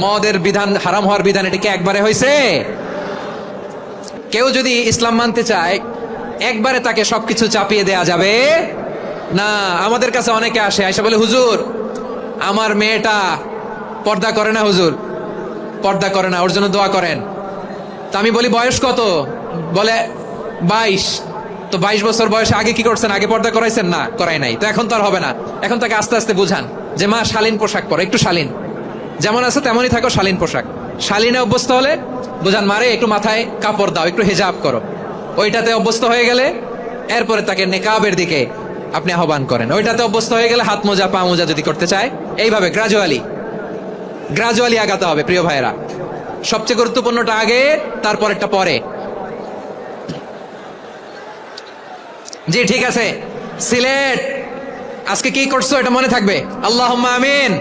মদের বিধান, হারাম হওয়ার বিধান, এটা কি একবারে হয়েছে? কেউ যদি ইসলাম মানতে চায় একবারে তাকে সবকিছু চাপিয়ে দেয়া যাবে না। আমাদের কাছে অনেকে আসে, আইসা বলে, হুজুর আমার মেয়েটা পর্দা করে না, হুজুর পর্দা করে না, ওর জন্য দোয়া করেন। তো আমি বলি বয়স কত? বলে 22। তো 22 বছর বয়সে আগে কি করছেন? আগে পর্দা করাইছেন? না, করাই নাই। তো এখন তো আর হবে না। এখন তাকে আস্তে আস্তে বুঝান যে মা শালীন পোশাক পরো, একটু শালীন, যেমন আছে তেমনই থাকো, শালীন পোশাক। শালীনে অভ্যস্ত হলে বুঝান, মারে একটু মাথায় কাপড় দাও, একটু হেজাব করো। ওইটাতে অভ্যস্ত হয়ে গেলে এরপরে তাকে নেকাবের দিকে আপনি আহ্বান করেন। ওইটাতে অভ্যস্ত হয়ে গেলে হাত মোজা, পা মোজা যদি করতে চায়, এইভাবে গ্রাজুয়ালি আগাতে হবে প্রিয় ভাইয়েরা। সবচেয়ে গুরুত্বপূর্ণটা আগে, তারপরেরটা পরে। জি ঠিক আছে, সিলেট আজকে কি করছো এটা মনে থাকবে। আল্লাহুম্মা আমিন।